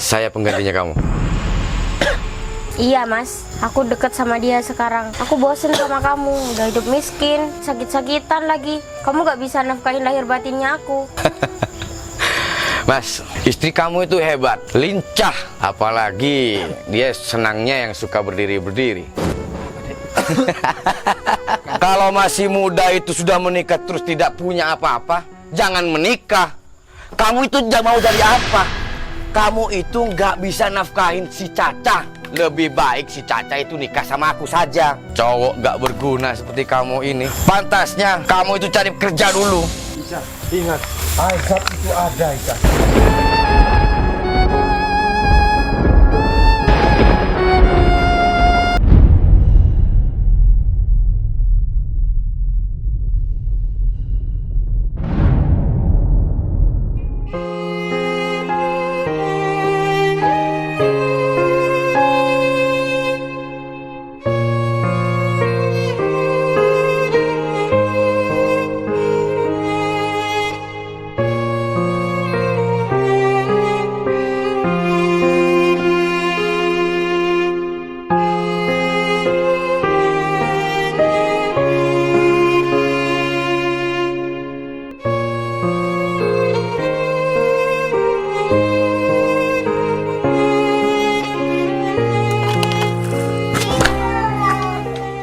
saya penggantinya kamu. Iya mas, aku deket sama dia sekarang. Aku bosen sama kamu, udah hidup miskin, sakit-sakitan lagi. Kamu gak bisa nafkahin lahir batinnya aku. Mas, istri kamu itu hebat, lincah. Apalagi dia senangnya yang suka berdiri-berdiri. Kalau masih muda itu sudah menikah terus tidak punya apa-apa, jangan menikah. Kamu itu mau jadi apa? Kamu itu nggak bisa nafkahin si Caca. Lebih baik si Caca itu nikah sama aku saja. Cowok nggak berguna seperti kamu ini. Pantasnya kamu itu cari kerja dulu. Ica, ingat, azab itu ada, Ica.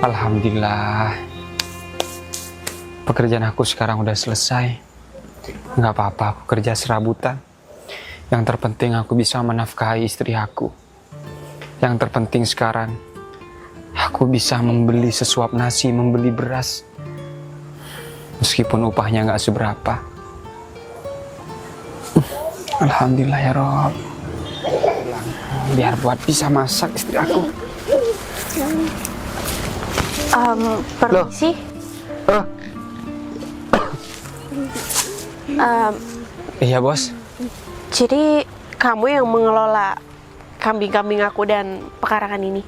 Alhamdulillah, pekerjaan aku sekarang udah selesai. Nggak apa-apa, aku kerja serabutan. Yang terpenting aku bisa menafkahi istri aku. Yang terpenting sekarang, aku bisa membeli sesuap nasi, membeli beras. Meskipun upahnya nggak seberapa. Alhamdulillah ya Rob. Biar buat bisa masak istri aku. Permisi. Iya bos. Jadi kamu yang mengelola kambing-kambing aku dan pekarangan ini?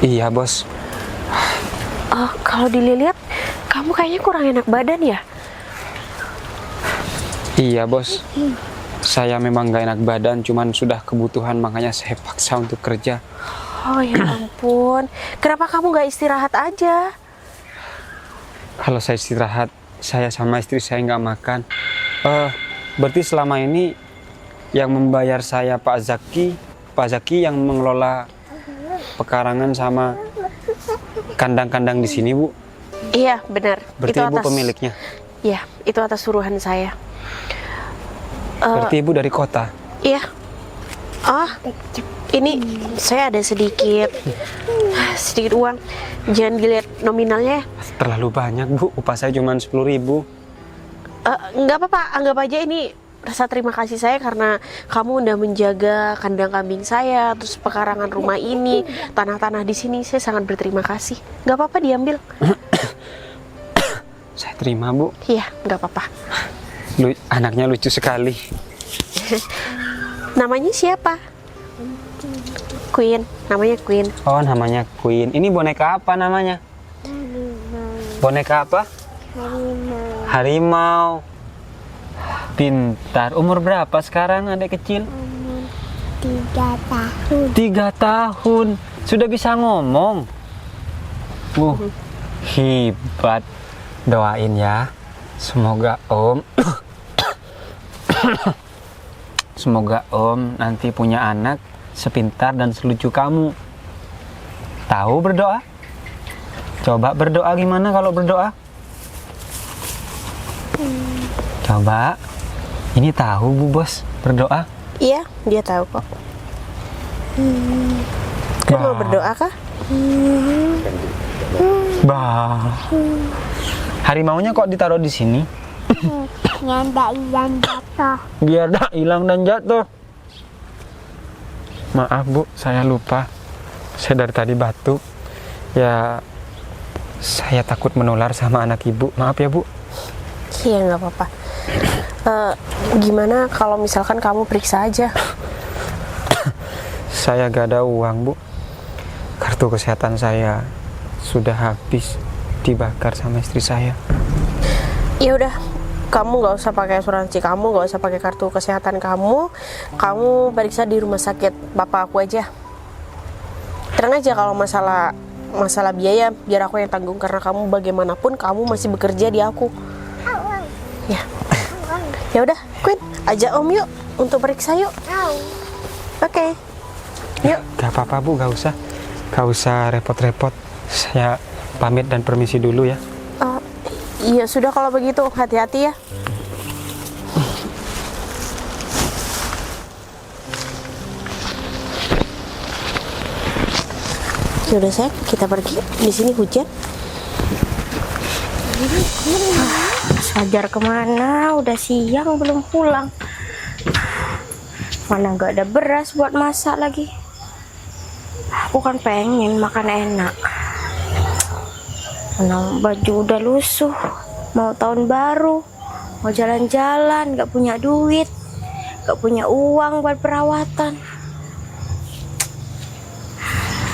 Iya bos. Oh, kalau dilihat kamu kayaknya kurang enak badan ya? Iya bos. Saya memang gak enak badan, cuman sudah kebutuhan makanya saya paksa untuk kerja. Oh ya ampun, kenapa kamu gak istirahat aja? Kalau saya istirahat, saya sama istri saya nggak makan. Berarti selama ini yang membayar saya Pak Zaki yang mengelola pekarangan sama kandang-kandang di sini Bu. Iya benar. Berarti itu Ibu pemiliknya. Iya, itu atas suruhan saya. Berarti Ibu dari kota. Iya. Oh, ini saya ada sedikit uang. Jangan dilihat nominalnya. Terlalu banyak Bu, upah saya cuma 10.000. Nggak apa-apa, anggap aja ini rasa terima kasih saya karena kamu udah menjaga kandang kambing saya, terus pekarangan rumah ini, tanah-tanah di sini. Saya sangat berterima kasih. Nggak apa-apa diambil. Saya terima Bu. Iya, nggak apa-apa. Anaknya lucu sekali. Namanya siapa? Queen, namanya Queen. Oh, namanya Queen. Ini boneka apa namanya? Boneka apa? Harimau. Pintar. Umur berapa sekarang adik kecil? 3 tahun. 3 tahun. Sudah bisa ngomong. Hebat. Doain ya. Semoga Om nanti punya anak sepintar dan selucu kamu. Tahu berdoa? Coba berdoa gimana kalau berdoa? Coba. Ini tahu Bu Bos berdoa? Iya, dia tahu kok. Kan mau berdoa kah? Bah. Harimaunya kok ditaruh di sini? Yang tak hilang jatuh. Biar tak hilang dan jatuh. Maaf Bu, saya lupa. Saya dari tadi batuk. Ya, saya takut menular sama anak Ibu. Maaf ya Bu. Iya, nggak apa-apa. Gimana kalau misalkan kamu periksa aja? Saya gak ada uang Bu. Kartu kesehatan saya sudah habis dibakar sama istri saya. Ya udah, kamu nggak usah pakai asuransi kamu, nggak usah pakai kartu kesehatan kamu periksa di rumah sakit bapak aku aja. Tenang aja kalau masalah biaya biar aku yang tanggung, karena kamu bagaimanapun kamu masih bekerja di aku. Ya, ya udah, Queen, ajak Om yuk untuk periksa yuk. Oke. Yuk. Gak apa-apa Bu, gak usah repot-repot. Saya pamit dan permisi dulu ya. Iya sudah kalau begitu, hati-hati ya. Yaudah sayang, kita pergi. Di sini hujan. Mas Fajar kemana? Udah siang belum pulang. Mana nggak ada beras buat masak lagi. Aku kan pengen makan enak. Mana baju udah lusuh. Mau tahun baru, mau jalan-jalan, nggak punya duit, nggak punya uang buat perawatan.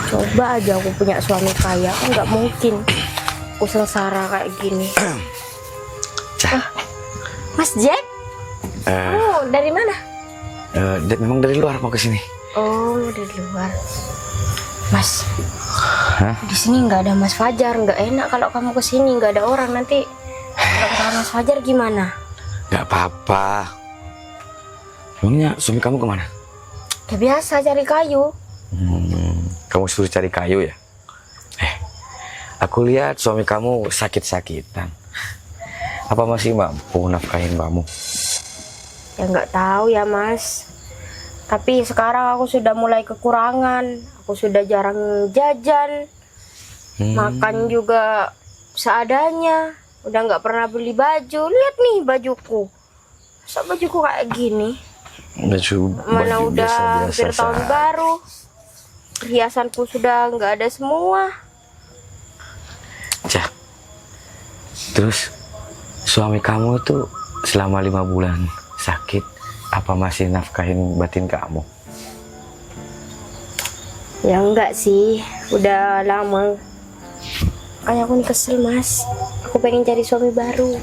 Coba aja aku punya suami kaya, kan nggak mungkin aku sengsara kayak gini. Mas Jack? Oh, dari mana? Memang dari luar mau ke sini. Oh, dari luar. Mas, Hah? di sini nggak ada Mas Fajar, nggak enak kalau kamu ke sini nggak ada orang, nanti kalau ketemu Mas Fajar gimana? Gak apa-apa. Emangnya suami kamu kemana? Ya biasa cari kayu. Kamu suruh cari kayu ya? Aku lihat suami kamu sakit-sakitan. Apa masih mampu nafkahin kamu? Ya nggak tahu ya Mas. Tapi sekarang aku sudah mulai kekurangan. Aku sudah jarang jajan. Makan juga seadanya. Udah nggak pernah beli baju. Lihat nih bajuku. Masa bajuku kayak gini? Mana Baju udah hampir biasa-biasa tahun saja. baru. Perhiasanku sudah nggak ada semua. Cah, terus suami kamu itu selama 5 bulan sakit, apa masih nafkahin batin kamu? Ya enggak sih, udah lama. Kayak aku nih kesel Mas. Aku pengen cari suami baru.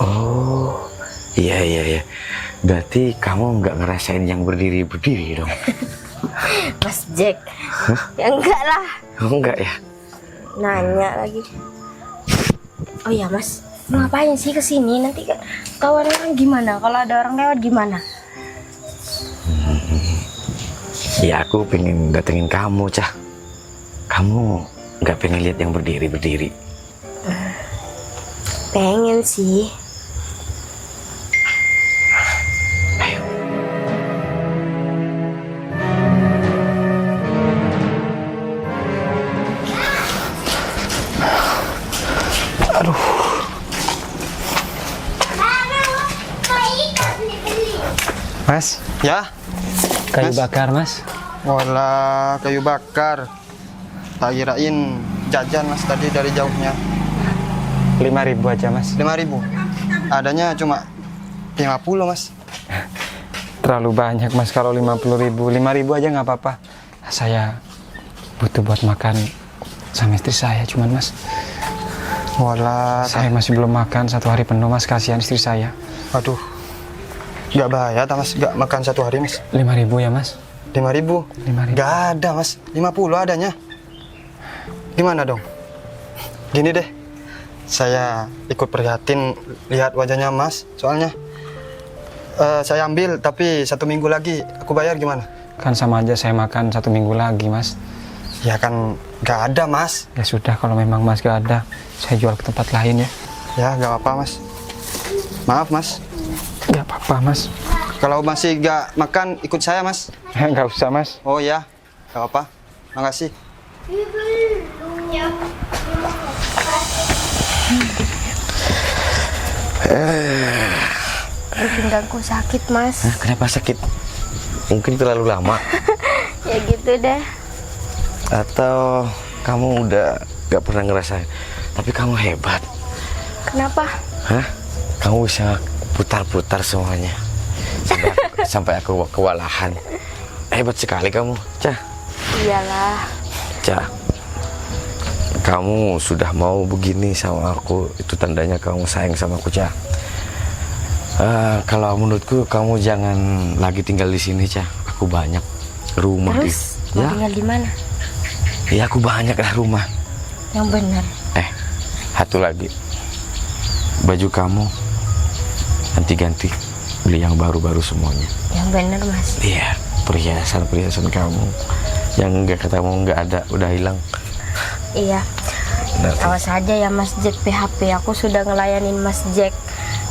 Oh, iya. Berarti kamu nggak ngerasain yang berdiri-berdiri dong? Mas Jack. Ya enggak lah. Oh, enggak ya? Nanya lagi. Oh iya Mas, lu ngapain sih kesini? Nanti kawan orang gimana? Kalau ada orang lewat gimana? Ya aku pengen datengin kamu, Cah. Kamu nggak pengen lihat yang berdiri-berdiri? Pengen sih. Ayo. Mas, Ya, kayu Mas. bakar Mas. walah kayu bakar. Tak kirain jajan Mas tadi dari jauhnya. 5.000 aja Mas. 5.000. Adanya cuma 50 Mas. Terlalu banyak Mas, kalau 50.000. 5.000 aja nggak apa-apa. Saya butuh buat makan sama istri saya cuman Mas. Walah, Saya masih belum makan 1 hari penuh Mas, kasihan istri saya. aduh. Gak bahaya tak Mas, gak makan 1 hari Mas. 5.000 ya Mas. 5.000. 5.000. Gak ada Mas, 50 adanya. Gimana dong? Gini deh, saya ikut prihatin lihat wajahnya Mas. Soalnya saya ambil tapi 1 minggu lagi aku bayar gimana? Kan sama aja saya makan 1 minggu lagi Mas. Ya kan gak ada Mas. Ya sudah, kalau memang Mas gak ada, saya jual ke tempat lain ya. Ya gak apa-apa Mas. Maaf Mas. Gak apa-apa Mas. Kalau masih gak makan ikut saya Mas. Gak usah Mas. Oh ya, gak apa-apa. Makasih. Pinggangku sakit Mas. Hah, kenapa sakit? Mungkin terlalu lama. Ya gitu deh. Atau kamu udah gak pernah ngerasain. Tapi kamu hebat. Kenapa? Hah? Kamu bisa putar-putar semuanya sampai aku kewalahan. Hebat sekali kamu, Cah. Iyalah. Cah, kamu sudah mau begini sama aku, itu tandanya kamu sayang sama aku, Cah. Kalau menurutku kamu jangan lagi tinggal di sini, Cah. Aku banyak rumah. Terus mau Ya, tinggal di mana? ya aku banyak lah rumah. Yang benar. Satu lagi. Baju kamu nanti ganti, beli yang baru-baru semuanya. Yang benar, Mas. Iya, perhiasan kamu yang enggak ketemu, enggak ada, udah hilang. Iya. Nah, Awas aja ya Mas Jack PHP. Aku sudah ngelayanin Mas Jack.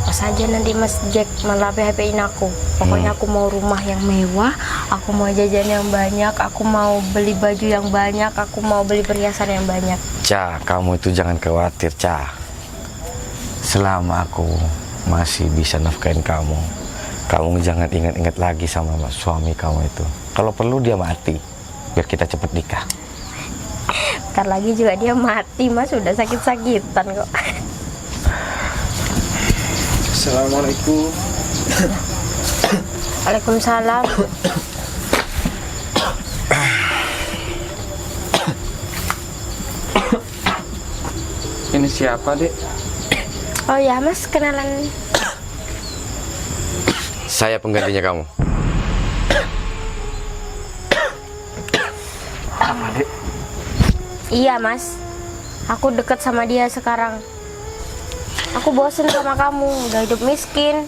Awas aja nanti Mas Jack malah PHP-in aku. Pokoknya aku mau rumah yang mewah, aku mau jajan yang banyak, aku mau beli baju yang banyak, aku mau beli perhiasan yang banyak. Cah, kamu itu jangan khawatir, Cah. Selama aku masih bisa nafkahin kamu, kamu jangan ingat-ingat lagi sama suami kamu itu. Kalau perlu dia mati, biar kita cepet nikah. Ntar lagi juga dia mati, Mas. Udah sakit-sakitan kok. Assalamualaikum. Waalaikumsalam. Ini siapa, Dek? Oh ya Mas, kenalan. Saya penggantinya kamu. Iya Mas, aku deket sama dia sekarang. Aku bosen sama kamu, udah hidup miskin,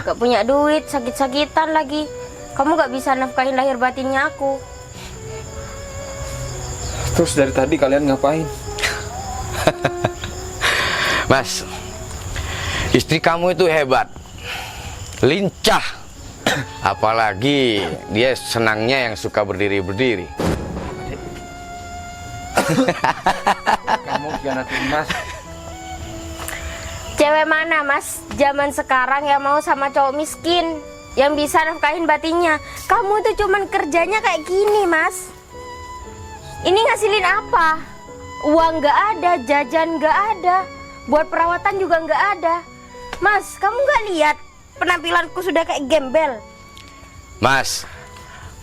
gak punya duit, sakit-sakitan lagi. Kamu gak bisa nafkahin lahir batinnya aku. Terus dari tadi kalian ngapain? Mas, istri kamu itu hebat, lincah. Apalagi dia senangnya yang suka berdiri-berdiri. Kamu khianatin Mas. Cewek mana Mas, zaman sekarang yang mau sama cowok miskin, yang bisa nafkahin batinnya? Kamu tuh cuman kerjanya kayak gini Mas. Ini ngasilin apa? Uang gak ada, jajan gak ada, buat perawatan juga gak ada. Mas, kamu gak lihat penampilanku sudah kayak gembel? Mas,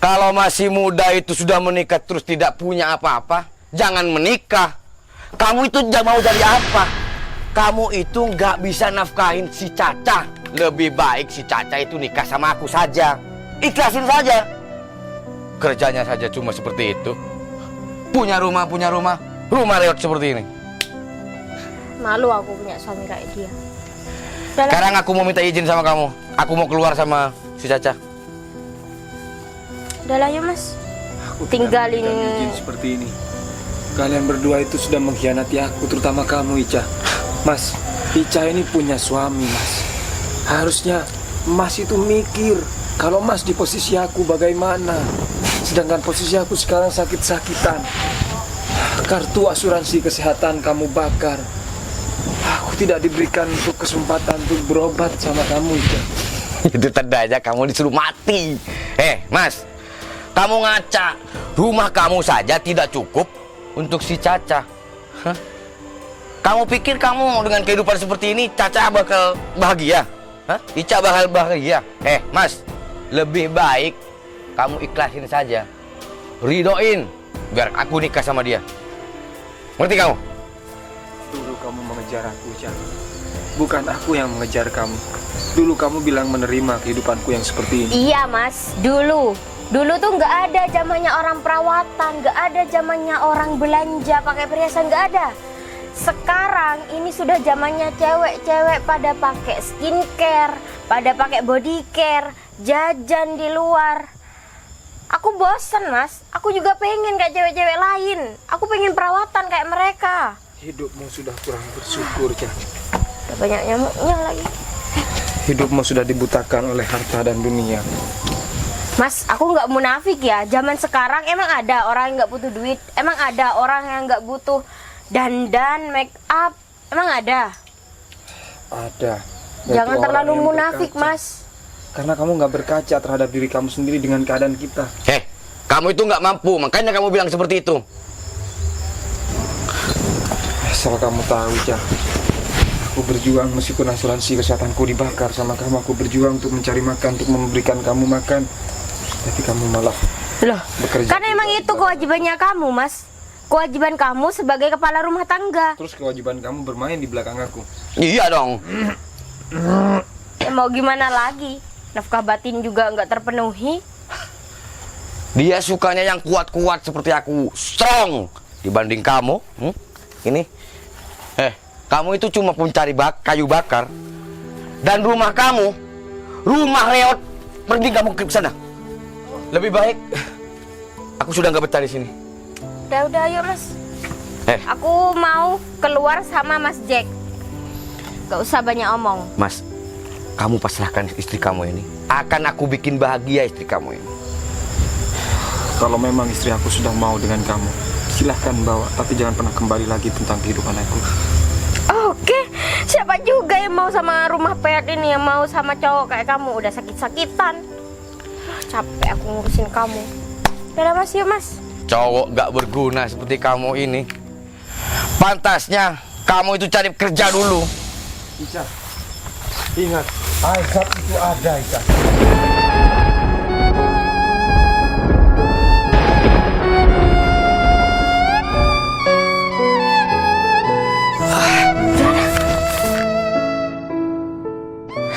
kalau masih muda itu sudah menikah terus tidak punya apa-apa, jangan menikah. Kamu itu mau jadi apa? Kamu itu nggak bisa nafkahin si Caca. Lebih baik si Caca itu nikah sama aku saja. Ikhlasin saja. Kerjanya saja cuma seperti itu. Punya rumah, rumah lewat seperti ini. Malu aku punya suami kayak dia. Udah lah. Sekarang aku mau minta izin sama kamu. Aku mau keluar sama si Caca. Udah lah ya Mas. Aku Tinggalin. tidak memberikan izin seperti ini. Kalian berdua itu sudah mengkhianati aku, terutama kamu, Ica. Mas, Ica ini punya suami, Mas. Harusnya Mas itu mikir kalau Mas di posisi aku bagaimana. Sedangkan posisi aku sekarang sakit-sakitan. Kartu asuransi kesehatan kamu bakar. Aku tidak diberikan untuk kesempatan untuk berobat sama kamu, Ica. Itu tandanya kamu disuruh mati. Mas, kamu ngaca. Rumah kamu saja tidak cukup untuk si Caca. Hah? Kamu pikir kamu dengan kehidupan seperti ini Caca bakal bahagia? Hah? Ica bakal bahagia? Mas, lebih baik kamu ikhlasin saja. Ridoin biar aku nikah sama dia. Ngerti kamu? Dulu kamu mengejar aku, Ica. Bukan aku yang mengejar kamu. Dulu kamu bilang menerima kehidupanku yang seperti ini. Iya Mas, dulu tuh nggak ada zamannya orang perawatan, nggak ada zamannya orang belanja pakai perhiasan, nggak ada. Sekarang ini sudah zamannya cewek-cewek pada pakai skincare, pada pakai body care, jajan di luar. Aku bosen Mas, aku juga pengen kayak cewek-cewek lain. Aku pengen perawatan kayak mereka. Hidupmu sudah kurang bersyukur, Ica. Udah banyak nyamuknya lagi. Hidupmu sudah dibutakan oleh harta dan dunia. Mas, aku nggak munafik ya. Zaman sekarang emang ada orang yang nggak butuh duit, emang ada orang yang nggak butuh dandan, make up, emang ada. Ada. Jangan Yaitu orang terlalu yang munafik, berkaca. Mas. Karena kamu nggak berkaca terhadap diri kamu sendiri dengan keadaan kita. Kamu itu nggak mampu, makanya kamu bilang seperti itu. Asal kamu tahu, Ica. Aku berjuang meskipun asuransi kesehatanku dibakar sama kamu. Aku berjuang untuk mencari makan, untuk memberikan kamu makan. Tapi kamu malah Loh, bekerja. kan emang itu kewajibannya kamu, Mas. Kewajiban kamu sebagai kepala rumah tangga. Terus kewajiban kamu bermain di belakang aku. Iya dong. Ya mau gimana lagi? Nafkah batin juga nggak terpenuhi. Dia sukanya yang kuat-kuat seperti aku, strong dibanding kamu. Ini, kamu itu cuma pencari kayu bakar. Dan rumah kamu, rumah reot. Pergi kamu ke sana. Lebih baik, aku sudah nggak betah di sini. Udah ayo Mas. Aku mau keluar sama Mas Jack. Gak usah banyak omong. Mas, kamu pasrahkan istri kamu ini. Akan aku bikin bahagia istri kamu ini. Kalau memang istri aku sudah mau dengan kamu, silahkan bawa. Tapi jangan pernah kembali lagi tentang kehidupan aku. Oke, siapa juga yang mau sama rumah pet ini, yang mau sama cowok kayak kamu? Udah sakit-sakitan. Capek aku ngurusin kamu. Udah Mas, yuk Mas. Cowok gak berguna seperti kamu ini. Pantasnya kamu itu cari kerja dulu. Ica, ingat, azab itu ada, Ica.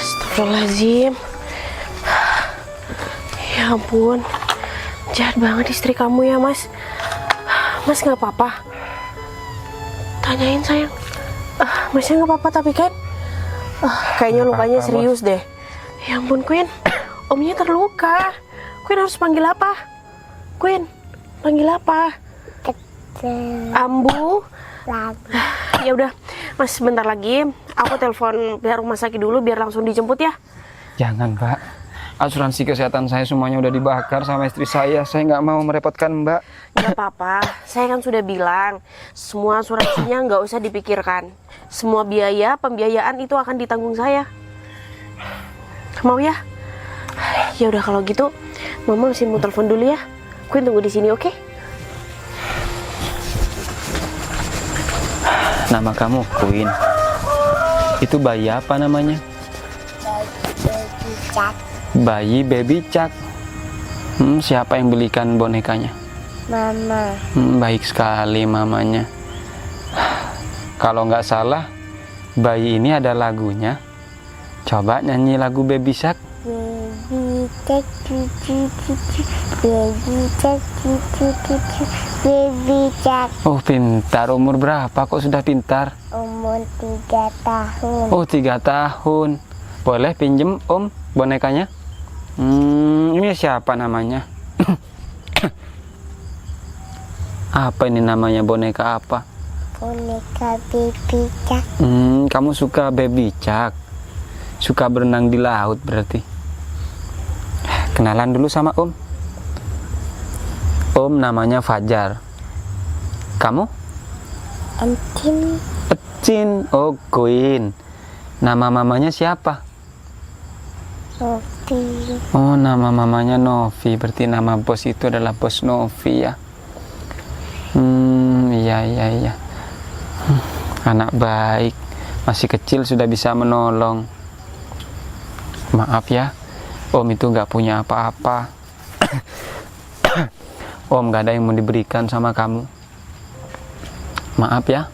Astagfirullahaladzim. Ya ampun, jahat banget istri kamu ya Mas. Mas nggak apa-apa? Tanyain sayang. Masnya nggak apa-apa tapi kan? Kayaknya lukanya serius deh. Ya ampun Queen, omnya terluka. Queen harus panggil apa? Queen, panggil apa? Ambu. Ya udah, Mas sebentar lagi aku telepon pihak rumah sakit dulu biar langsung dijemput ya. Jangan, Mbak. Asuransi kesehatan saya semuanya udah dibakar sama istri saya. Saya nggak mau merepotkan Mbak. Gak apa-apa, saya kan sudah bilang semua asuransinya nggak usah dipikirkan. Semua biaya pembiayaan itu akan ditanggung saya. Mau ya? Ya udah kalau gitu, Mama masih mau telepon dulu ya. Queen tunggu di sini, oke? Nama kamu Queen. Itu bayi apa namanya? Bayi Baby Chuck. Siapa yang belikan bonekanya? Mama. Baik sekali mamanya. Kalau nggak salah, bayi ini ada lagunya. Coba nyanyi lagu Baby Shark. Baby Shark, Baby Shark, Baby Shark. Oh pintar, umur berapa kok sudah pintar? Umur 3 tahun. Oh 3 tahun. Boleh pinjem om bonekanya? Ini siapa namanya? Apa ini namanya, boneka apa? Boneka Baby Shark. Kamu suka Baby Shark? Suka berenang di laut berarti. Kenalan dulu sama om. Om namanya Fajar. Kamu? Encin. Ecin. Oh Queen. Nama mamanya siapa? Sofi. Oh nama mamanya Novi. Berarti nama bos itu adalah bos Novi ya. Iya. Anak baik. Masih kecil sudah bisa menolong. Maaf ya, om itu nggak punya apa-apa. Om nggak ada yang mau diberikan sama kamu. Maaf ya.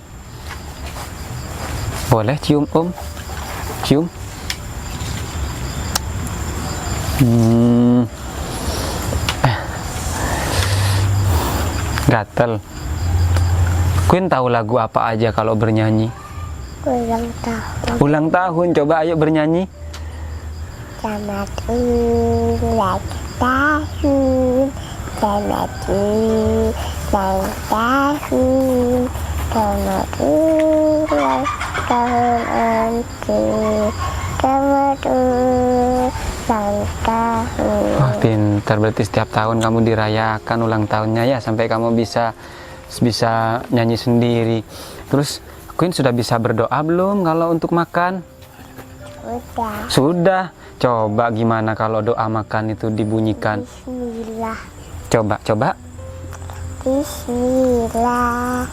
Boleh cium om? Cium. Gatel. Queen tahu lagu apa aja kalau bernyanyi? Ulang tahun. Ulang tahun, coba ayo bernyanyi. Selamat ulang tahun. Selamat ulang tahun. Selamat ulang tahun Encin. Selamat ulang tahun. Wah pintar, berarti setiap tahun kamu dirayakan ulang tahunnya ya, sampai kamu bisa nyanyi sendiri. Terus Queen sudah bisa berdoa belum kalau untuk makan? Sudah. Coba gimana kalau doa makan itu dibunyikan? Bismillah. Coba. Bismillah.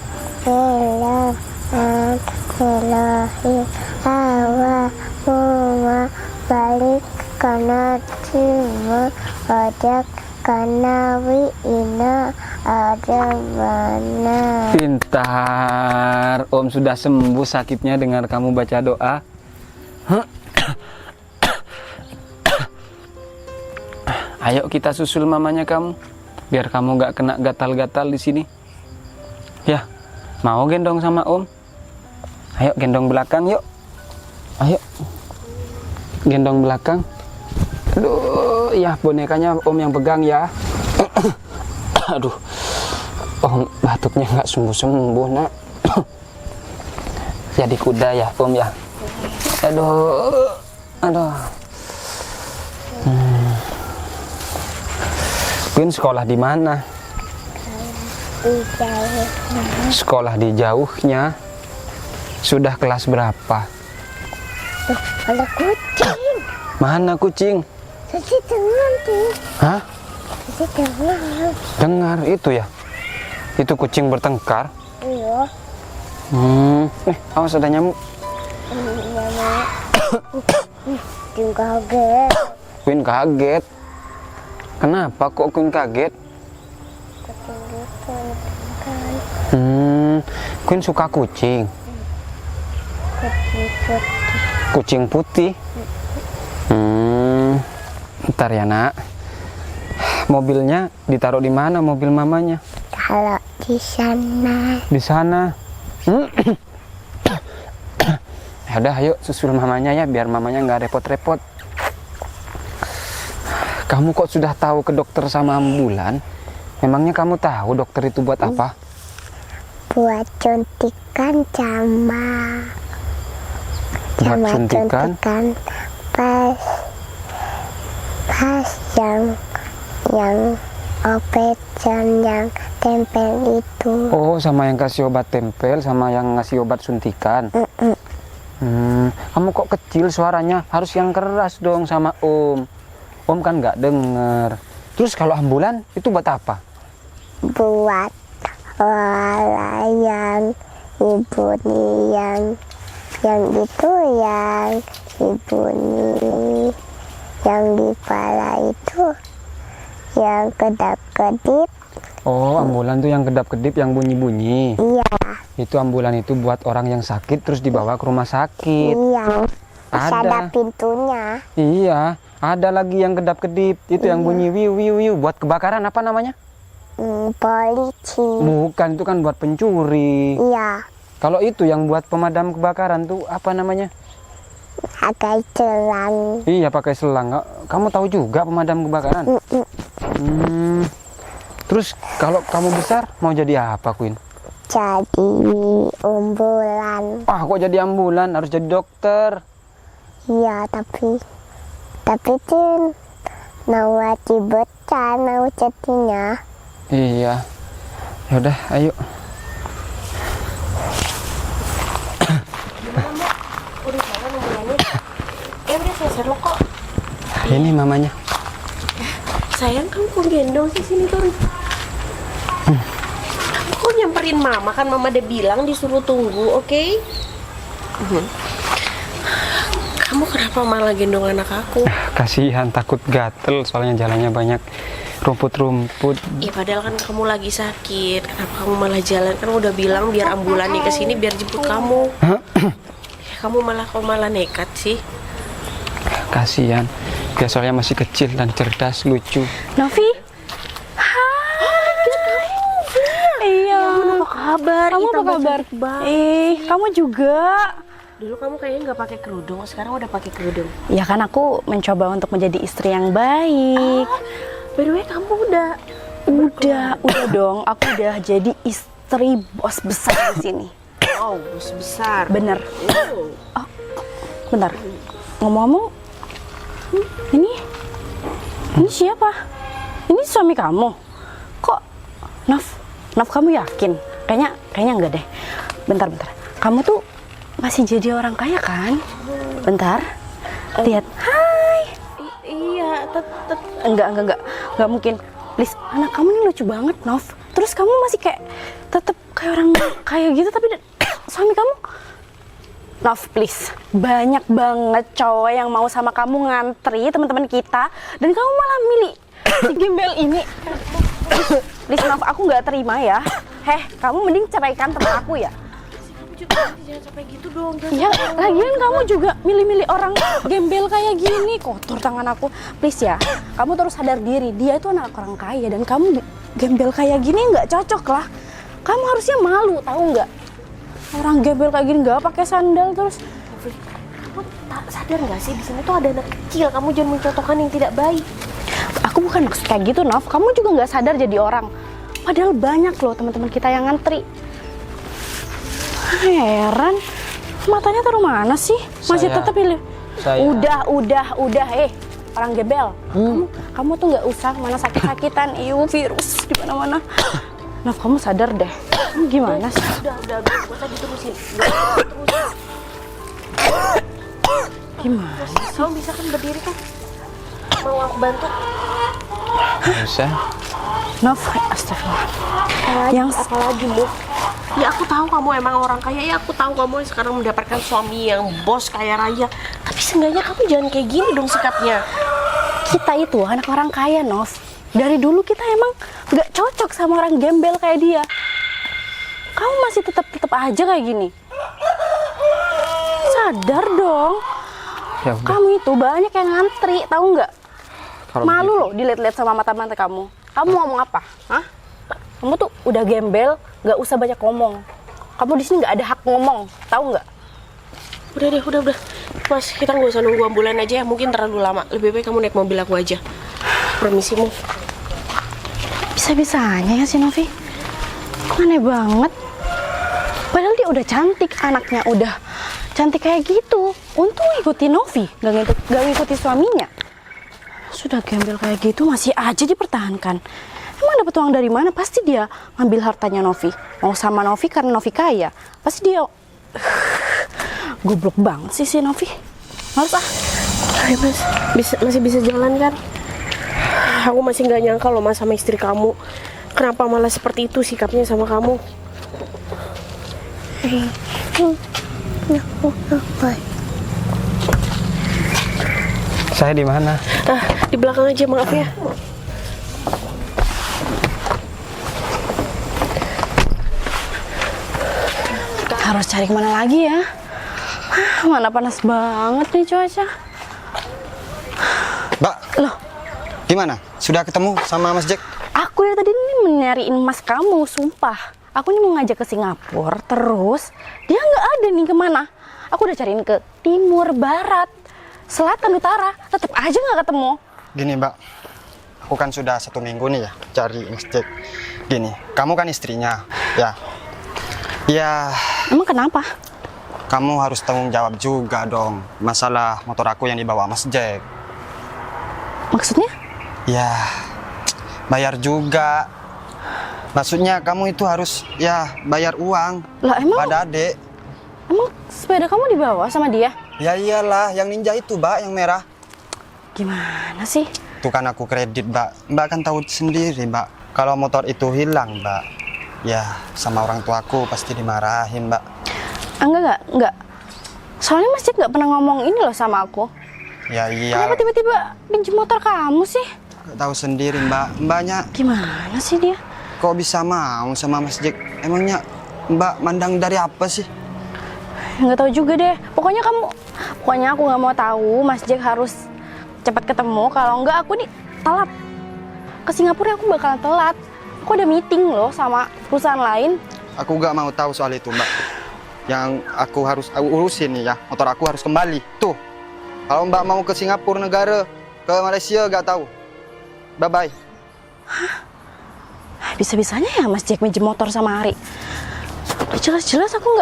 Allahumma balik kana timur wajak kana wi'ina ada mana. Pintar. Om sudah sembuh sakitnya dengar kamu baca doa. Ayo kita susul mamanya kamu, biar kamu nggak kena gatal-gatal di sini. Ya, mau gendong sama Om? Ayo gendong belakang yuk. Ayo, gendong belakang. Aduh, ya bonekanya Om yang pegang ya. Aduh, Om batuknya nggak sembuh-sembuh nak. Jadi kuda ya Om ya. Aduh, aduh. Queen sekolah di mana? Sekolah di jauhnya. Sudah kelas berapa? Ada kucing. Mana kucing? Sisi dengar tuh. Hah? Sisi dengar. Dengar itu ya? Itu kucing bertengkar? Iya. Awas ada nyamuk. Kucing kaget. Queen kaget. Kenapa kok Queen kaget? Queen suka kucing. Kucing putih. Ntar ya nak. Mobilnya ditaruh di mana mobil mamanya? Kalau di sana. Di sana. Ya udah ayo susul mamanya ya biar mamanya nggak repot-repot. Kamu kok sudah tahu ke dokter sama ambulan? Memangnya kamu tahu dokter itu buat apa? Buat suntikan Buat suntikan? pas yang operation yang tempel itu. Oh, sama yang kasih obat tempel, sama yang ngasih obat suntikan. Kamu kok kecil suaranya? Harus yang keras dong sama Om. Om kan nggak denger. Terus kalau ambulan itu buat apa? Buat orang yang ibu nih yang itu yang ibu nih yang di kepala itu yang kedap-kedip. Oh, ambulan tuh yang kedap-kedip yang bunyi-bunyi. Iya. Itu ambulan itu buat orang yang sakit terus dibawa ke rumah sakit. Iya. Ada Ada. pintunya. Iya, ada lagi yang kedap-kedip. Itu yang bunyi wiu wiu wiu buat kebakaran apa namanya? Polisi. Bukan, itu kan buat pencuri. Iya. Kalau itu yang buat pemadam kebakaran tuh apa namanya? Pakai selang. Iya, pakai selang. Kamu tahu juga pemadam kebakaran? Terus kalau kamu besar mau jadi apa, Queen? Jadi ambulan. Ah, kok jadi ambulan? Harus jadi dokter. Iya, tapi Cin mau wajib baca, mau jadinya. Iya. Ya udah, ayo. Udah selesai lo kok. Ini mamanya. Sayang, kamu kok gendong sih sini turun. Kamu kok nyamperin mama, kan mama udah bilang disuruh tunggu, oke? Kamu kenapa malah gendong anak aku? Kasihan, takut gatel soalnya jalannya banyak rumput-rumput. Ya padahal kan kamu lagi sakit. Kenapa kamu malah jalan? Kan udah bilang biar ambulannya kesini biar jemput kamu. Ya, kamu malah nekat sih. Kasihan. Dia soalnya masih kecil dan cerdas, lucu. Novi, hai. Iya. Apa kabar? Kamu apa kabar? Kamu juga. Dulu kamu kayaknya nggak pakai kerudung, sekarang udah pakai kerudung. Ya kan aku mencoba untuk menjadi istri yang baik. By the way, kamu udah Udah dong. Aku udah jadi istri bos besar di sini. oh bos besar. Bener. Oh, bentar. Ngomong-ngomong, ini siapa? Ini suami kamu. Kok, Nov, kamu yakin? Kayaknya enggak deh. Bentar. Kamu tuh masih jadi orang kaya kan? Bentar. Lihat. Hai. Iya, Enggak mungkin. Please, anak kamu ini lucu banget, Nov. Terus kamu masih tetap kayak orang kaya gitu, tapi suami kamu, Nov, please. Banyak banget cowok yang mau sama kamu ngantri, teman-teman kita, dan kamu malah milih si gembel ini. Please, Nov, aku nggak terima ya. Kamu mending ceraikan teman aku ya. Jangan sampai gitu dong. Ya, lagian kamu juga milih-milih orang gembel kayak gini, kotor tangan aku. Please ya, kamu terus sadar diri. Dia itu anak orang kaya dan kamu gembel kayak gini nggak cocok lah. Kamu harusnya malu, tahu nggak? Orang gembel kayak gini nggak pakai sandal terus. Kamu tak sadar nggak sih di sini tuh ada anak kecil. Kamu jangan mencontohkan yang tidak baik. Aku bukan maksud kayak gitu, Nov. Kamu juga nggak sadar jadi orang. Padahal banyak loh teman-teman kita yang ngantri. Heran, matanya taruh mana sih? Masih Saya- tetap pilih. saya- Udah, orang gebel. Kamu tuh nggak usah mana sakit-sakitan, virus di mana-mana. Nov, kamu sadar deh. Kamu gimana sih? Udah, gak usah diterusin. Gak usah diterusin. Gimana? Kamu bisa kan berdiri kan? Mau aku bantu? Bisa. Nov, astagfirullah. Apalagi lu? Ya aku tahu kamu emang orang kaya. Ya aku tahu kamu sekarang mendapatkan suami yang bos kaya raya. Tapi seenggaknya kamu jangan kayak gini dong sikapnya. Kita itu anak orang kaya, Nov. Dari dulu kita emang nggak cocok sama orang gembel kayak dia. Kamu masih tetap aja kayak gini. Sadar dong. Ya udah. Kamu itu banyak yang ngantri, tahu nggak? Kalau Malu loh dilihat-lihat sama mata-mata kamu. Kamu ngomong apa? Hah? Kamu tuh udah gembel, nggak usah banyak ngomong. Kamu di sini nggak ada hak ngomong, tahu nggak? Udah deh, udah. Mas, kita nggak usah nunggu ambulan aja ya. Mungkin terlalu lama. Lebih baik kamu naik mobil aku aja. Permisimu. Bisa-bisanya ya si Novi. Aneh banget. Padahal dia udah cantik, anaknya udah cantik kayak gitu. Untung ikuti Novi, gak ngikuti suaminya. Sudah gembel kayak gitu masih aja dipertahankan. Emang dapat uang dari mana? Pasti dia ngambil hartanya Novi. Mau sama Novi karena Novi kaya. Pasti dia goblok banget sih si Novi. Males ah. Hai mas, masih bisa jalan kan? Aku masih nggak nyangka loh mas sama istri kamu. Kenapa malah seperti itu sikapnya sama kamu? Saya di mana? Di belakang aja, maaf ya. Harus cari kemana lagi ya? Mana panas banget nih cuaca. Mbak, Loh, gimana? Sudah ketemu sama Mas Jack? aku dari tadi nih nyariin mas kamu, sumpah. Aku nih mau ngajak ke Singapura, terus dia nggak ada nih kemana. Aku udah cariin ke timur, barat, selatan, utara, tetap aja nggak ketemu. Gini Mbak, aku kan sudah 1 minggu nih ya cari Mas Jack. Gini, kamu kan istrinya, ya. Ya, Emang kenapa? kamu harus tanggung jawab juga dong masalah motor aku yang dibawa Mas Jack. Maksudnya? Ya, bayar juga. Maksudnya kamu itu harus ya bayar uang Lah pada adik. emang sepeda kamu dibawa sama dia? Ya iyalah, yang ninja itu Mbak, yang merah. Gimana sih? Itu kan aku kredit Mbak. Mbak kan tahu sendiri Mbak, kalau motor itu hilang Mbak, ya sama orang tuaku pasti dimarahin Mbak. Enggak. Soalnya Mas Jack nggak pernah ngomong ini loh sama aku. Ya iya, Kenapa tiba-tiba pinjam motor kamu sih? nggak tahu sendiri Mbak. Mbaknya Gimana sih dia? kok bisa mau sama Mas Jack? Emangnya Mbak mandang dari apa sih? Nggak tahu juga deh. Pokoknya aku nggak mau tahu. Mas Jack harus cepat ketemu. Kalau nggak aku nih telat ke Singapura. Aku bakalan telat. Aku ada meeting loh sama perusahaan lain. Aku nggak mau tahu soal itu Mbak. Yang aku harus urusin nih ya, motor aku harus kembali. Tuh, kalau Mbak mau ke Singapura negara, ke Malaysia nggak tahu. Bye bye. Bisa-bisanya ya Mas Jack minjem motor sama Ari. Jelas-jelas aku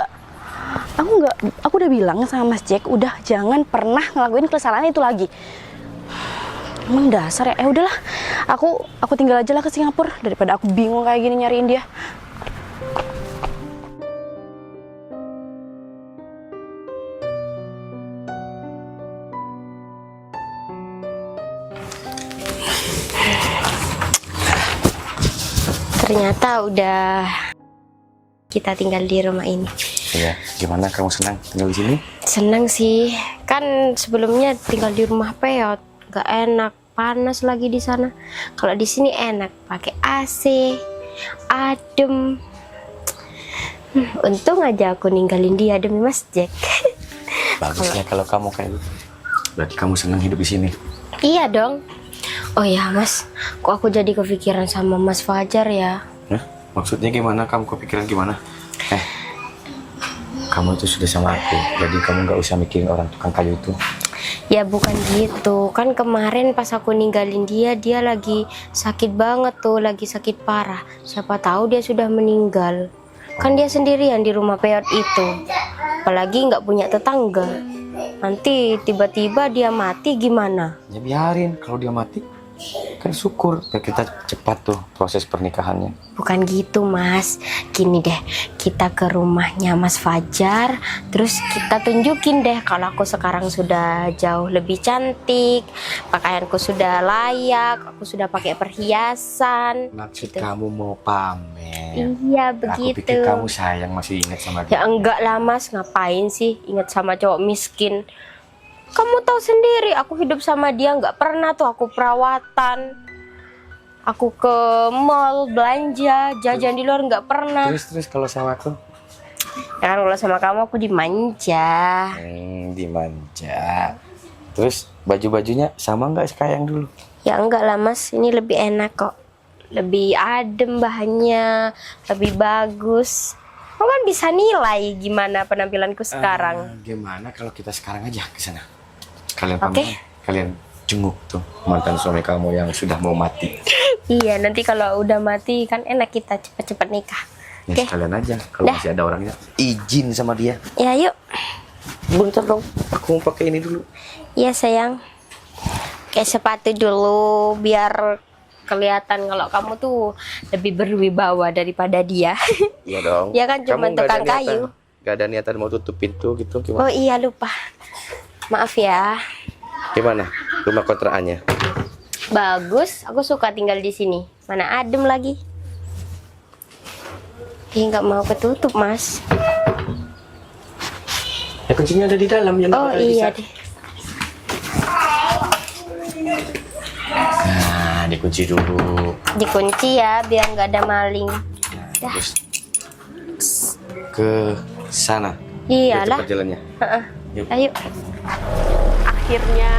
udah bilang sama Mas Jack, udah jangan pernah ngelakuin kesalahan itu lagi. Emang dasar ya. Udahlah, aku tinggal aja lah ke Singapura daripada aku bingung kayak gini nyariin dia. Ternyata udah kita tinggal di rumah ini. Iya, gimana kamu senang tinggal di sini? Senang sih, kan sebelumnya tinggal di rumah peot, gak enak, panas lagi di sana. Kalau di sini enak, pakai AC, adem. Untung aja aku ninggalin dia demi Mas Jack. Bagusnya kalau kamu kayak gitu. Berarti kamu senang hidup di sini. Iya dong. Oh ya Mas, kok aku jadi kepikiran sama Mas Fajar ya? Hah? Maksudnya gimana? Kamu kepikiran gimana? Kamu itu sudah sama aku, jadi kamu nggak usah mikirin orang tukang kayu itu. Ya bukan gitu, kan kemarin pas aku ninggalin dia, dia lagi sakit banget tuh, lagi sakit parah. Siapa tahu dia sudah meninggal. Kan dia sendirian di rumah peot itu, apalagi nggak punya tetangga. Nanti tiba-tiba dia mati gimana? Ya biarin, kalau dia mati, kan syukur. Biar kita cepat tuh proses pernikahannya. Bukan gitu Mas, gini deh, kita ke rumahnya Mas Fajar, terus kita tunjukin deh kalau aku sekarang sudah jauh lebih cantik, pakaianku sudah layak, aku sudah pakai perhiasan. Maksud gitu. kamu mau pamer? Iya Aku pikir begitu. kamu sayang masih ingat sama dia. Ya enggak lah Mas, ngapain sih ingat sama cowok miskin? Kamu tahu sendiri, aku hidup sama dia nggak pernah tuh aku perawatan. Aku ke mall belanja, jajan di luar nggak pernah. Terus kalau sama aku? Ya kan kalau sama kamu aku dimanja. Dimanja. Terus baju-bajunya sama nggak kayak yang dulu? Ya enggak lah Mas, ini lebih enak kok. Lebih adem bahannya, lebih bagus. Kamu kan bisa nilai gimana penampilanku sekarang. Gimana kalau kita sekarang aja ke sana? Kalian Oke. pamit, kalian jenguk tuh mantan suami kamu yang sudah mau mati. Iya, nanti kalau udah mati kan enak kita cepet-cepet nikah. Ya Oke. sekalian aja kalau Dah. masih ada orangnya. Izin sama dia. Ya yuk. Bentar dong, aku mau pakai ini dulu. Iya sayang. Kayak sepatu dulu biar kelihatan kalau kamu tuh lebih berwibawa daripada dia. Iya dong. Ya kan cuma Kamu nggak ada tukang kayu. Gak ada niatan mau tutup pintu gitu Oh gimana? iya lupa. Maaf ya. Gimana rumah kontrakannya? Bagus, aku suka tinggal di sini. Mana adem lagi. Nggak mau ketutup Mas. Ya kuncinya ada di dalam ya. Oh iya deh. Nah, dikunci dulu. Dikunci ya biar nggak ada maling. Dah. Terus ke sana. Iyalah. Cepat jalannya. Yuk. Ayo. Akhirnya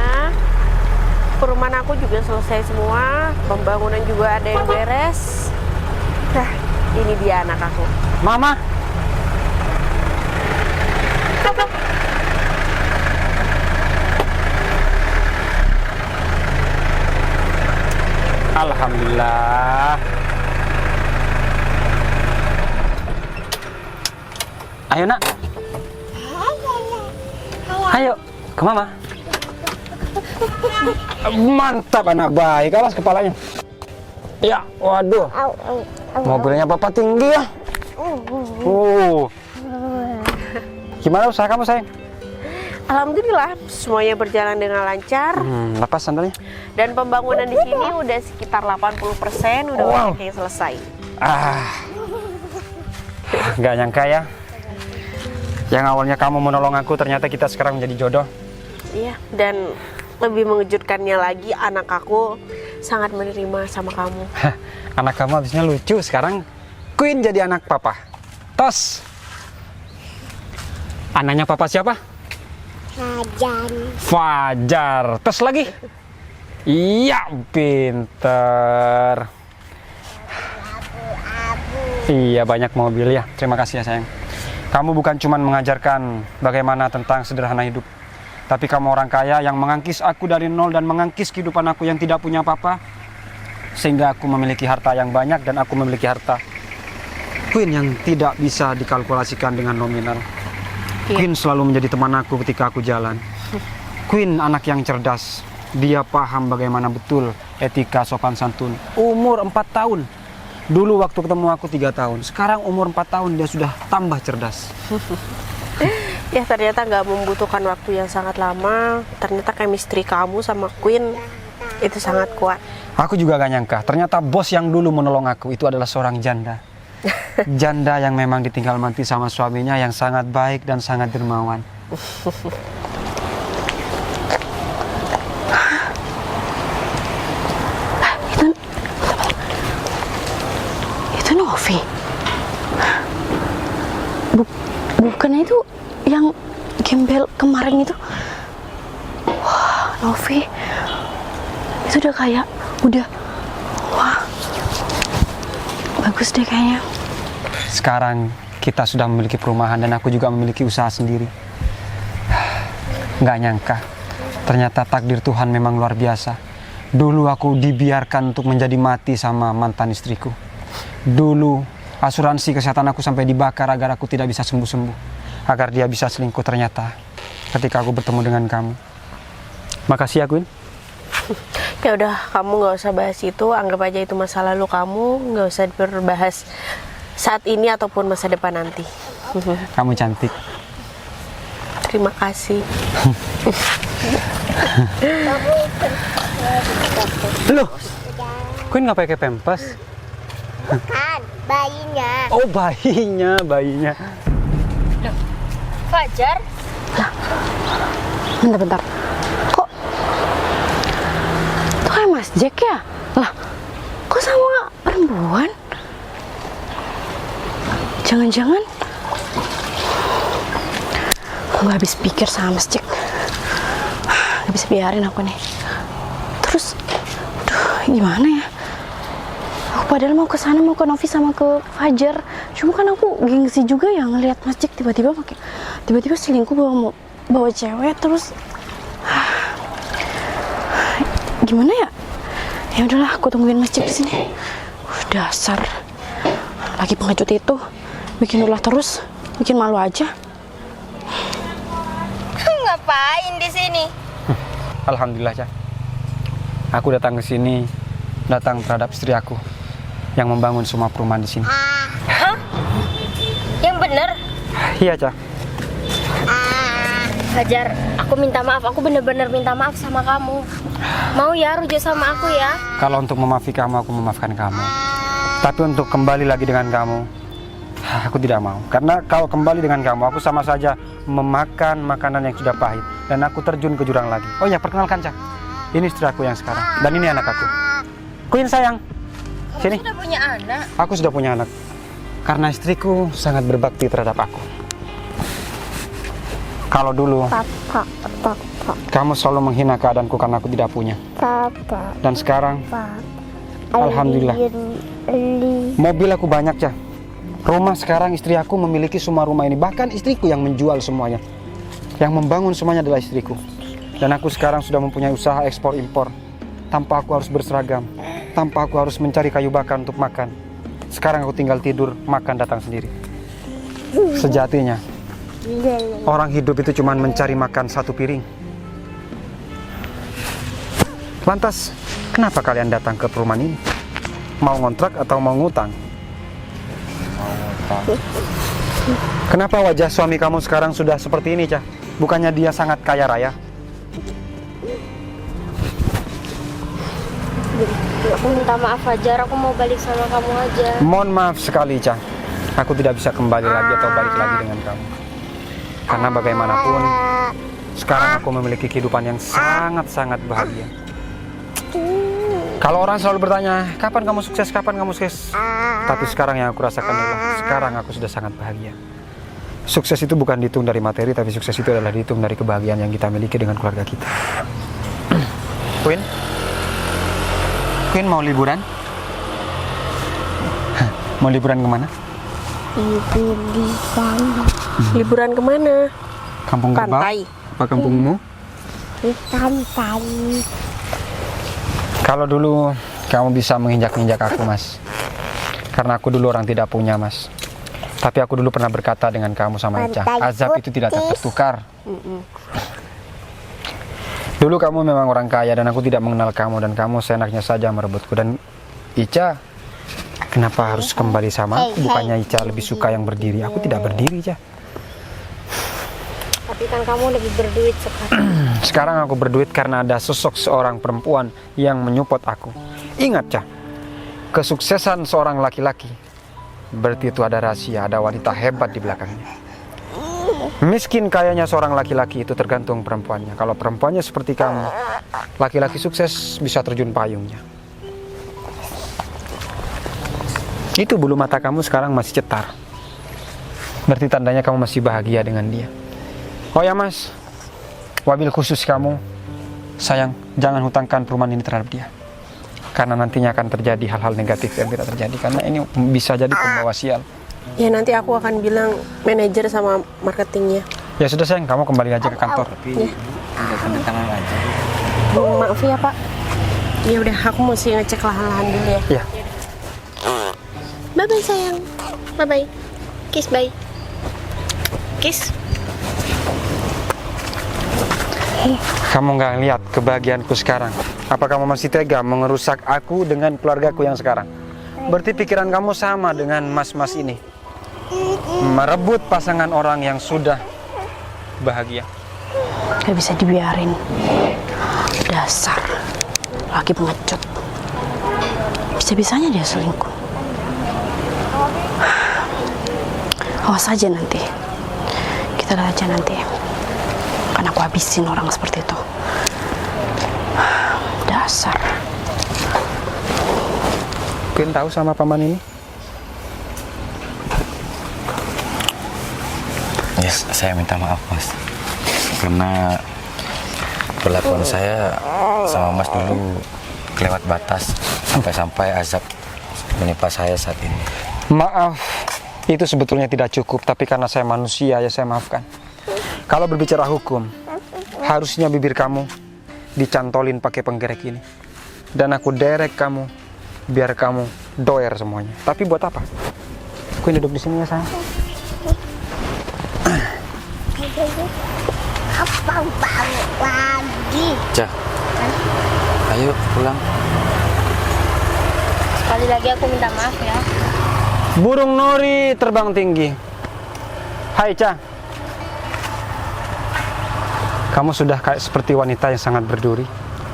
perumahan aku juga selesai semua, pembangunan juga ada yang beres. Nah, ini dia anak aku. Mama. Alhamdulillah. Ayo nak. Ayo ke mama. Mantap anak baik, awas kepalanya. Ya, waduh. Mobilnya bapak tinggi ya. Gimana usaha kamu sayang? Alhamdulillah semuanya berjalan dengan lancar Lepas sandalnya. dan pembangunan di sini udah sekitar 80% udah Wow. banyak yang selesai. Gak nyangka ya. Yang awalnya kamu menolong aku, ternyata kita sekarang menjadi jodoh. Iya, dan lebih mengejutkannya lagi anak aku sangat menerima sama kamu. Anak kamu habisnya lucu, sekarang Queen jadi anak papa. Tos. Anaknya papa siapa? Fajar. Fajar. Tos lagi. Iya, pinter. Iya, banyak mobil ya. Terima kasih ya sayang. Kamu bukan cuma mengajarkan bagaimana tentang sederhana hidup, tapi kamu orang kaya yang mengangkis aku dari nol dan mengangkis kehidupan aku yang tidak punya apa-apa, sehingga aku memiliki harta yang banyak dan aku memiliki harta Queen yang tidak bisa dikalkulasikan dengan nominal. Queen selalu menjadi teman aku ketika aku jalan. Queen anak yang cerdas. Dia paham bagaimana betul etika sopan santun. Umur 4 tahun. Dulu waktu ketemu aku 3 tahun. Sekarang umur 4 tahun dia sudah tambah cerdas. Ya ternyata nggak membutuhkan waktu yang sangat lama. Ternyata chemistry kamu sama Queen itu sangat kuat. Aku juga gak nyangka, ternyata bos yang dulu menolong aku itu adalah seorang janda. Janda yang memang ditinggal mati sama suaminya yang sangat baik dan sangat dermawan. Itu Novi. Bukannya itu yang gembel kemarin itu? Wah, Novi, itu udah kayak, wah, bagus deh kayaknya. Sekarang kita sudah memiliki perumahan dan aku juga memiliki usaha sendiri. Nggak nyangka, ternyata takdir Tuhan memang luar biasa. Dulu aku dibiarkan untuk menjadi mati sama mantan istriku. Dulu asuransi kesehatan aku sampai dibakar agar aku tidak bisa sembuh-sembuh. Agar dia bisa selingkuh ternyata ketika aku bertemu dengan kamu. Makasih ya, Queen. Ya udah, kamu nggak usah bahas itu. Anggap aja itu masa lalu kamu. Nggak usah berbahas saat ini ataupun masa depan nanti. Kamu cantik. Terima kasih. Loh, Queen nggak pakai pempes? Kan, bayinya. Oh, bayinya. Fajar, Bentar. Kok itu kayak Mas Jack ya? Lah, kok sama perempuan? Jangan-jangan aku nggak habis pikir sama Mas Jack. Nggak bisa biarin aku nih. Terus, gimana ya? Aku padahal mau ke sana, mau ke Novi sama ke Fajar. Cuma kan aku gengsi juga ya ngelihat Mas Jack tiba-tiba selingkuh bawa cewek terus. Gimana ya? Ya udahlah, aku tungguin Mas Jack di sini. Dasar lagi pengecut itu, bikin ulah terus, bikin malu aja. ngapain di sini? Alhamdulillah, Cah. Aku datang ke sini, datang terhadap istri aku yang membangun semua perumahan di sini. Hah? Yang bener? Iya, Cah. Fajar, aku minta maaf. Aku bener-bener minta maaf sama kamu. Mau ya rujuk sama aku ya? Kalau untuk memaafkan kamu, aku memaafkan kamu. Tapi untuk kembali lagi dengan kamu, aku tidak mau. Karena kalau kembali dengan kamu, aku sama saja memakan makanan yang sudah pahit. Dan aku terjun ke jurang lagi. Oh ya, perkenalkan, Cah. Ini istri aku yang sekarang. Dan ini anak aku. Queen, sayang. Sini. Sudah punya anak? Aku sudah punya anak. Karena istriku sangat berbakti terhadap aku. Kalau dulu Papa. kamu selalu menghina keadaanku karena aku tidak punya. Papa. Dan sekarang, alhamdulillah, Li. mobil aku banyak, Cah. Rumah sekarang istri aku memiliki semua rumah ini. Bahkan istriku yang menjual semuanya. Yang membangun semuanya adalah istriku. Dan aku sekarang sudah mempunyai usaha ekspor impor. Tanpa aku harus berseragam. Tanpa aku harus mencari kayu bakar untuk makan. Sekarang aku tinggal tidur, makan datang sendiri. Sejatinya orang hidup itu cuma mencari makan satu piring. Lantas, kenapa kalian datang ke perumahan ini? Mau ngontrak atau mau ngutang? Kenapa wajah suami kamu sekarang sudah seperti ini, Cah? Bukannya dia sangat kaya raya? Aku minta maaf Fajar, aku mau balik sama kamu aja. Mohon maaf sekali, Cah. Aku tidak bisa kembali lagi atau balik lagi dengan kamu. Karena bagaimanapun, sekarang aku memiliki kehidupan yang sangat-sangat bahagia. Kalau orang selalu bertanya, kapan kamu sukses, kapan kamu sukses? Tapi sekarang yang aku rasakan adalah, sekarang aku sudah sangat bahagia. Sukses itu bukan dihitung dari materi, tapi sukses itu adalah dihitung dari kebahagiaan yang kita miliki dengan keluarga kita. Queen? Queen mau liburan? Mau liburan kemana? Di sana. Liburan kemana? Kampung Kerbau? Pantai. Apa kampungmu? Di pantai. Kalau dulu kamu bisa menginjak-injak aku, Mas. Karena aku dulu orang tidak punya, Mas. Tapi aku dulu pernah berkata dengan kamu sama Ica, azab itu tidak tak tertukar. Dulu kamu memang orang kaya dan aku tidak mengenal kamu. Dan kamu seenaknya saja merebutku. Dan Ica, kenapa harus kembali sama aku? Bukannya Ica lebih suka yang berdiri? Aku tidak berdiri, Ica. Tapi kan kamu lebih berduit sekarang. Sekarang aku berduit karena ada sosok seorang perempuan yang menyupport aku. Ingat, Cah, kesuksesan seorang laki-laki berarti itu ada rahasia, ada wanita hebat di belakangnya. Miskin kayanya seorang laki-laki itu tergantung perempuannya. Kalau perempuannya seperti kamu, laki-laki sukses bisa terjun payungnya. Itu bulu mata kamu sekarang masih cetar. Berarti tandanya kamu masih bahagia dengan dia. Oh ya Mas, wabil khusus kamu, sayang, jangan hutangkan perumahan ini terhadap dia. Karena nantinya akan terjadi hal-hal negatif yang tidak terjadi. Karena ini bisa jadi pembawa sial. Ya nanti aku akan bilang manajer sama marketingnya. Ya sudah sayang, kamu kembali aja ke kantor. Tapi tinggal tanda tangan aja. Maaf ya Pak. Ya udah, aku mesti ngecek lahan-lahan dulu ya. Ya. Bye bye sayang. Bye bye. Kiss bye. Kiss. Kamu nggak lihat kebahagiaanku sekarang? Apa kamu masih tega mengerusak aku dengan keluargaku yang sekarang? Berarti pikiran kamu sama dengan mas-mas ini. Merebut pasangan orang yang sudah bahagia. Gak bisa dibiarin. Dasar laki pengecut. Bisa-bisanya dia selingkuh. Awas aja nanti. Kita lihat aja nanti. Kan aku habisin orang seperti itu. Dasar. Kalian tahu sama paman ini? Ya, saya minta maaf Mas. Karena perlakuan saya sama Mas dulu kelewat batas. Sampai-sampai azab menimpa saya saat ini. Maaf, itu sebetulnya tidak cukup. Tapi karena saya manusia, ya saya maafkan. Kalau berbicara hukum, harusnya bibir kamu dicantolin pakai penggerek ini. Dan aku derek kamu, biar kamu doer semuanya. Tapi buat apa? Aku duduk di sini ya sayang. Apa balik lagi? Cah, ayo pulang. Sekali lagi aku minta maaf ya. Burung nori terbang tinggi. Hai Ca. Kamu sudah kayak seperti wanita yang sangat berduri.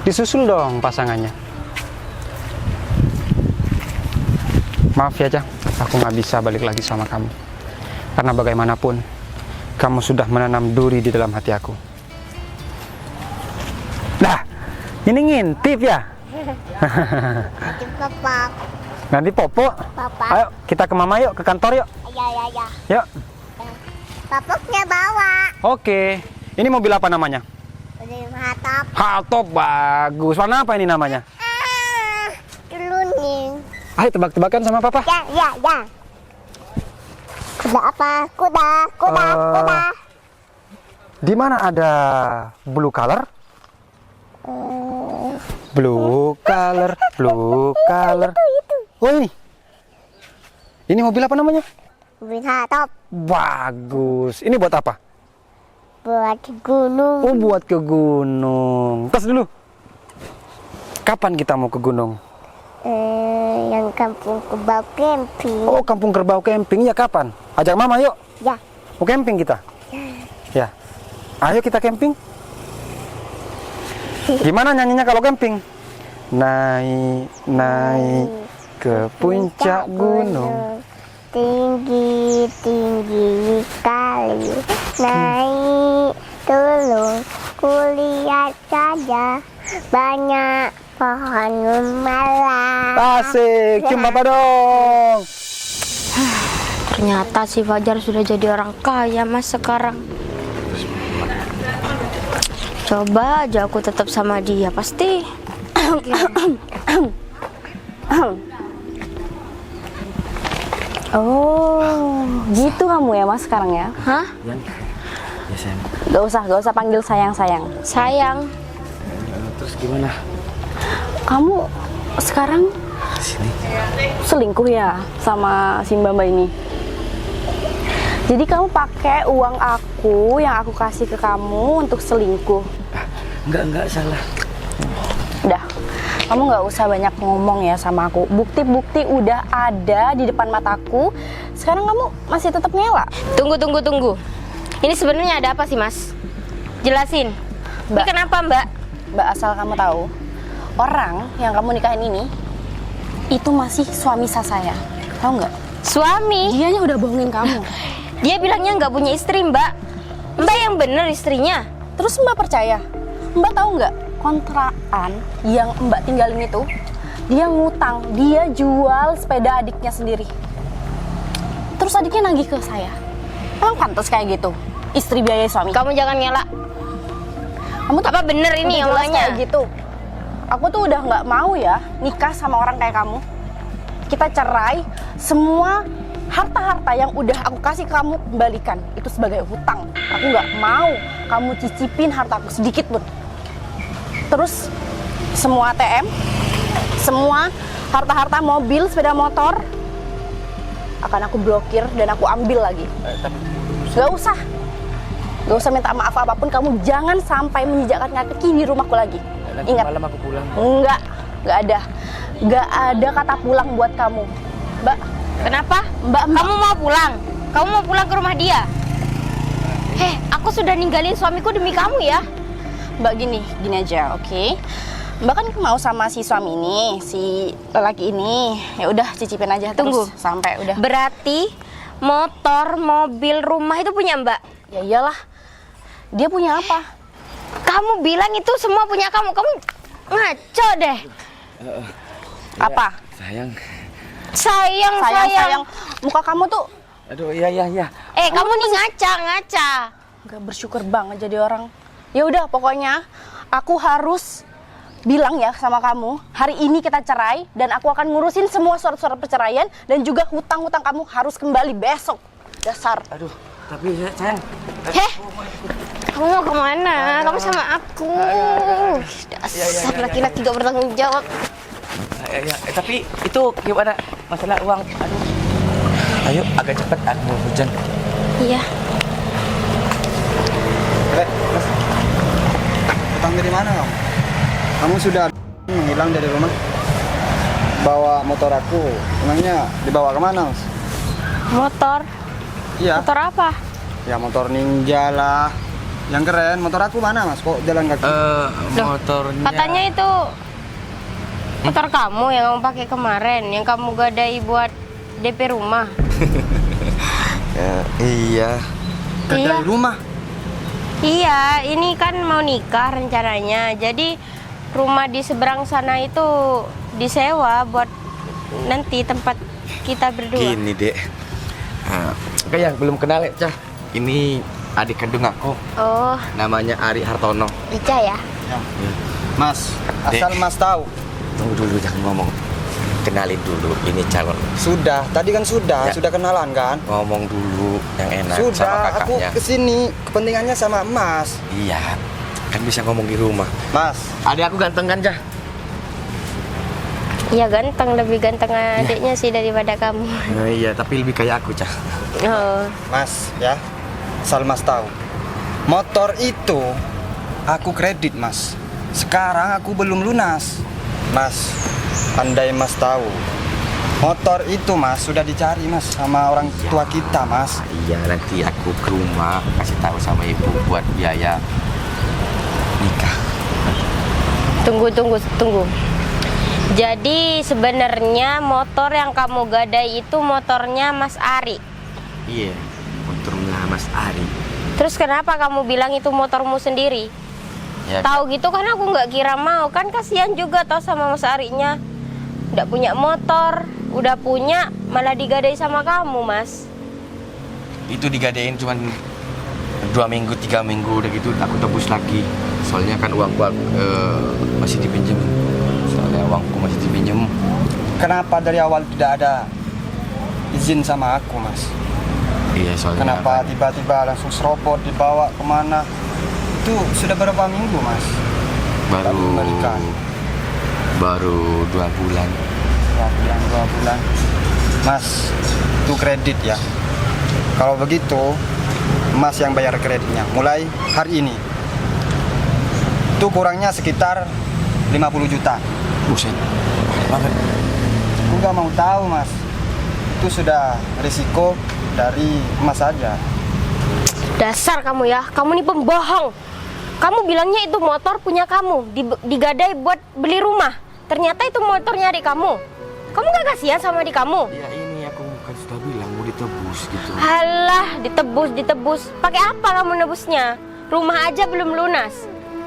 Disusul dong pasangannya. Maaf ya Ca, aku nggak bisa balik lagi sama kamu. Karena bagaimanapun, kamu sudah menanam duri di dalam hati aku. Nah, ini ngintip ya? Itu papa. Nanti popo. Papa. Ayo kita ke mama yuk, ke kantor yuk. Ya. Yuk. Papuknya bawa. Oke. Ini mobil apa namanya? Udah top. Hardtop, bagus. Warna apa ini namanya? Dulu nih. Ayo tebak-tebakan sama papa. Ya. Kuda apa? Kuda. Di mana ada blue color? Blue color. Itu. Oh ini. Ini mobil apa namanya? Mobil top. Bagus. Ini buat apa? Buat gunung. Oh, buat ke gunung. Tos dulu. Kapan kita mau ke gunung? Yang kampung Kerbau camping. Oh, kampung kerbau camping ya kapan? Ajak mama yuk. Ya. Mau camping kita? Ya. Ayo kita camping. Gimana nyanyinya kalau camping? Naik ke puncak gunung. Tinggi kali. Naik dulu. Kulihat saja. Banyak pohon malah. Asik, cium papa dong. Ternyata si Fajar sudah jadi orang kaya Mas sekarang. Coba aja aku tetap sama dia, pasti. Oh, gitu kamu ya Mas sekarang ya? Hah? Ya sayang. Gak usah panggil sayang-sayang. Sayang. Terus gimana? Kamu sekarang Sini. selingkuh ya sama si Mbak ini? Jadi kamu pakai uang aku yang aku kasih ke kamu untuk selingkuh? Enggak salah. Udah, kamu nggak usah banyak ngomong ya sama aku. Bukti-bukti udah ada di depan mataku. Sekarang kamu masih tetap ngelak? Tunggu. Ini sebenarnya ada apa sih Mas? Jelasin. Ini Mbak. kenapa Mbak? Mbak, asal kamu tahu, orang yang kamu nikahin ini itu masih suami saya. Tahu nggak? Suami? Dianya udah bohongin kamu. Dia bilangnya nggak punya istri Mbak. Mbak yang bener istrinya. Terus Mbak percaya? Mbak tahu nggak, kontrakan yang Mbak tinggalin itu dia ngutang, dia jual sepeda adiknya sendiri. Terus adiknya nagih ke saya. Emang pantas kayak gitu? Istri biayai suami. Kamu jangan ngelak. Kamu tuh Apa bener ini udah jelas omongannya? kayak gitu. Aku tuh udah nggak mau ya nikah sama orang kayak kamu. Kita cerai, semua harta-harta yang udah aku kasih kamu kembalikan. Itu sebagai hutang. Aku nggak mau kamu cicipin hartaku sedikit pun. Terus semua ATM, semua harta-harta mobil, sepeda motor akan aku blokir dan aku ambil lagi. Gak usah minta maaf apapun. Kamu jangan sampai menginjakkan kaki di rumahku lagi. Nanti Ingat, malam aku pulang. nggak ada kata pulang buat kamu, Mbak. Kenapa? Mbak. Kamu mau pulang? Kamu mau pulang ke rumah dia? Aku sudah ninggalin suamiku demi kamu ya. Mbak, gini aja, oke? Mbak kan mau sama si suami ini, si lelaki ini. Ya udah cicipin aja Tunggu. terus sampai udah. Berarti motor, mobil, rumah itu punya Mbak. Ya iyalah. Dia punya apa? Kamu bilang itu semua punya kamu. Kamu ngaco deh. Apa? Sayang. Sayang. Muka kamu tuh Aduh, iya. Kamu nih ngaca. nggak bersyukur banget jadi orang. Ya udah, pokoknya aku harus bilang ya sama kamu, hari ini kita cerai dan aku akan ngurusin semua surat-surat perceraian dan juga hutang-hutang kamu harus kembali besok. Dasar. Aduh, tapi sayang. Kamu mau kemana? Kamu sama aku. Dasar laki-laki gak bertanggung jawab. Ya, tapi itu gimana masalah uang? Aduh. Ayo, agak cepat, aku mau hujan. Iya. Mas. Datang dari mana kamu? Kamu sudah menghilang dari rumah? Bawa motor aku, emangnya dibawa kemana, Mas? Motor. Iya. Motor apa? Ya motor ninja lah. Yang keren, motor aku mana, Mas? Kok jalan kaki? Motornya. Katanya itu motor kamu yang kamu pakai kemarin, yang kamu gadai buat DP rumah. Iya. Dari rumah. Iya, ini kan mau nikah rencananya. Jadi rumah di seberang sana itu disewa buat nanti tempat kita berdua. Gini, Dek. Kayak belum kenal ya, Cah. Ini adik kandung aku. Oh, Namanya Ari Hartono. Ica ya? Mas, asal Mas tahu. Tunggu dulu, jangan ngomong. Kenalin dulu, ini calon. Sudah, tadi kan sudah Ya. kenalan kan? Ngomong dulu yang enak sama Sudah, aku kakaknya. kesini kepentingannya sama Mas. Iya, kan bisa ngomong di rumah. Mas, Adik aku ganteng kan, Cah? Iya ganteng, lebih ganteng adiknya sih daripada kamu. Nah, iya, tapi lebih kayak aku, Cah. Oh, Mas ya, asal Mas tahu. Motor itu aku kredit, Mas. Sekarang aku belum lunas. Mas, andai Mas tahu, motor itu Mas sudah dicari Mas sama orang tua kita, Mas. Iya, nanti aku ke rumah kasih tahu sama ibu buat biaya nikah. tunggu. Jadi sebenarnya motor yang kamu gadai itu motornya Mas Ari. Iya, motornya Mas Ari. Terus kenapa kamu bilang itu motormu sendiri? Ya, Tahu gitu kan aku nggak kira mau, kan kasihan juga toh sama Mas Arinya. Nggak punya motor, udah punya malah digadai sama kamu, Mas. itu digadein cuman 2 minggu, 3 minggu udah gitu aku tebus lagi. Soalnya kan uangku masih dipinjem. Kenapa dari awal tidak ada izin sama aku, Mas? Iya, soalnya Kenapa tiba-tiba langsung serobot dibawa kemana? Itu sudah berapa minggu, Mas? baru Kembalikan. baru 2 bulan. 2 bulan. Mas, itu kredit ya. Kalau begitu, Mas yang bayar kreditnya mulai hari ini. Itu kurangnya sekitar 50 juta. Buset, banget. Aku nggak mau tahu, Mas. Itu sudah risiko dari Mas saja. Dasar kamu ya, kamu nih pembohong. Kamu bilangnya itu motor punya kamu, digadai buat beli rumah. Ternyata itu motornya adik kamu. Kamu gak kasihan sama adik kamu? Ya ini aku kan sudah bilang mau ditebus gitu. Halah, ditebus. Pakai apa kamu nebusnya? Rumah aja belum lunas.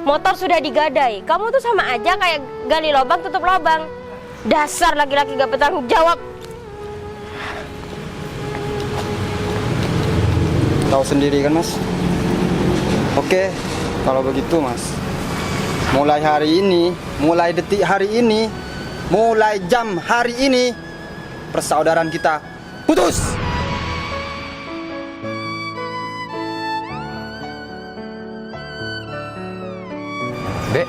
Motor sudah digadai. Kamu tuh sama aja kayak gali lubang tutup lubang. Dasar laki-laki gak bertanggung jawab. Tahu sendiri kan Mas. Oke, kalau begitu Mas, mulai hari ini, mulai detik hari ini, mulai jam hari ini, persaudaraan kita putus. Dek,